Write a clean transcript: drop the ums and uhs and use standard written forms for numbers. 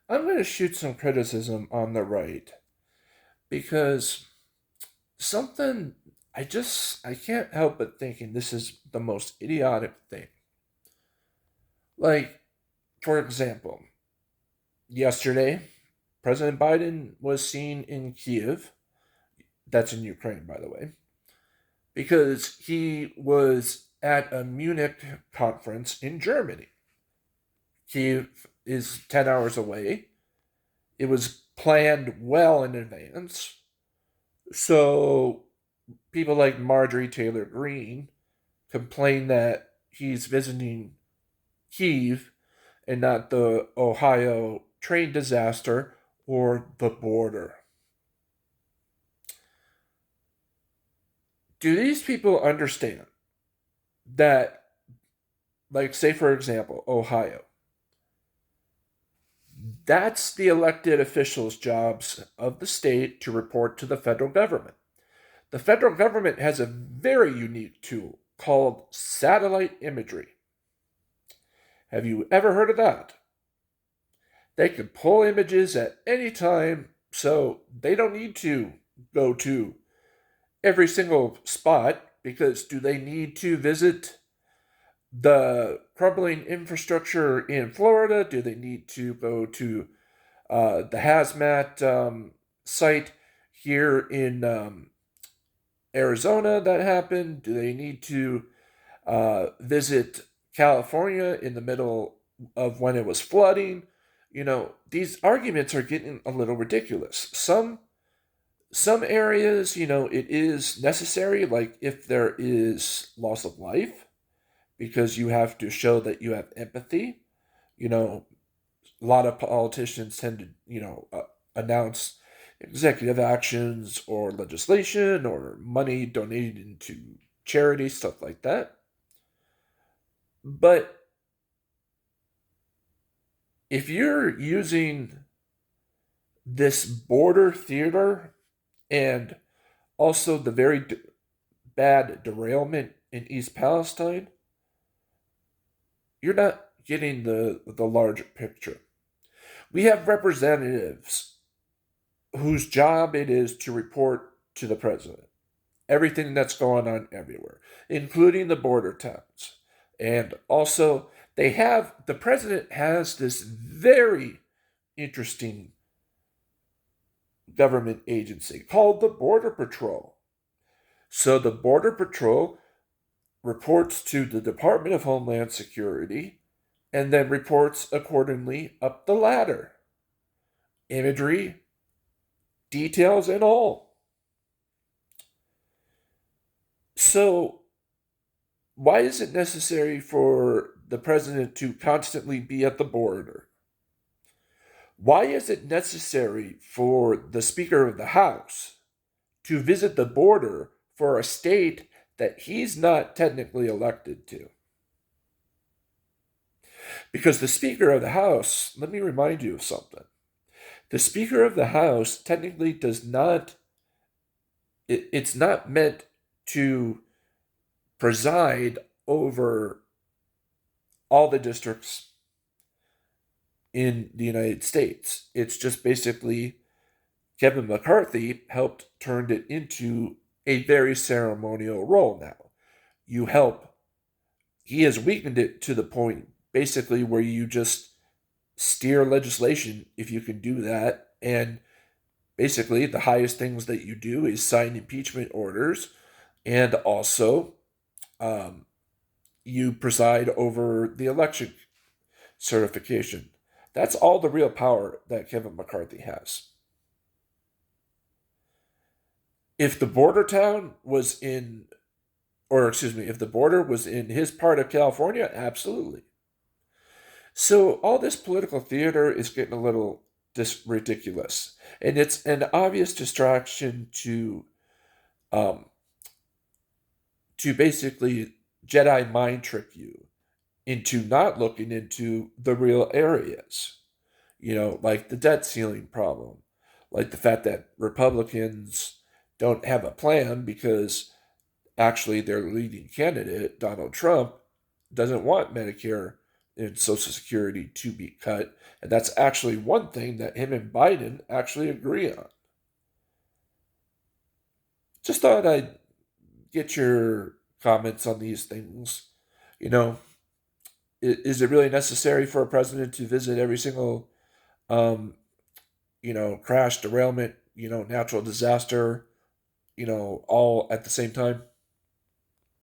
I'm going to shoot some criticism on the right because something I can't help but thinking this is the most idiotic thing. Like, for example, yesterday, President Biden was seen in Kiev. That's in Ukraine, by the way, because he was at a Munich conference in Germany. Kiev is 10 hours away. It was planned well in advance. So people like Marjorie Taylor Greene complain that he's visiting Kiev and not the Ohio train disaster or the border. Do these people understand that, like, say, for example, Ohio, that's the elected officials' jobs of the state to report to the federal government? The federal government has a very unique tool called satellite imagery. Have you ever heard of that? They can pull images at any time, so they don't need to go to every single spot because do they need to visit the crumbling infrastructure in Florida? Do they need to go to the hazmat site here in Arizona that happened? Do they need to visit California in the middle of when it was flooding? These arguments are getting a little ridiculous. Some areas, it is necessary, like if there is loss of life, because you have to show that you have empathy. You know, a lot of politicians tend to, announce executive actions or legislation or money donated to charity, stuff like that. But if you're using this border theater and also the very bad derailment in East Palestine, you're not getting the larger picture. We have representatives whose job it is to report to the president everything that's going on everywhere, including the border towns. And also, the president has this very interesting government agency called the Border Patrol. So the Border Patrol reports to the Department of Homeland Security and then reports accordingly up the ladder. Imagery, details, and all. So, why is it necessary for the president to constantly be at the border? Why is it necessary for the Speaker of the House to visit the border for a state that he's not technically elected to? Because the Speaker of the House, let me remind you of something. The Speaker of the House technically does not, it's not meant to preside over all the districts in the United States. It's just basically Kevin McCarthy helped turn it into a very ceremonial role now. You help, he has weakened it to the point basically where you just steer legislation if you can do that. And basically, the highest things that you do is sign impeachment orders and also um, you preside over the election certification. That's all the real power that Kevin McCarthy has. If the border town was in, or excuse me, if the border was in his part of California, absolutely. So all this political theater is getting a little ridiculous, and it's an obvious distraction um, to basically Jedi mind trick you into not looking into the real areas. Like the debt ceiling problem, like the fact that Republicans don't have a plan because actually their leading candidate, Donald Trump, doesn't want Medicare in Social Security to be cut. And that's actually one thing that him and Biden actually agree on. Just thought I'd get your comments on these things. You know, is it really necessary for a president to visit every single, um, crash, derailment, natural disaster, all at the same time?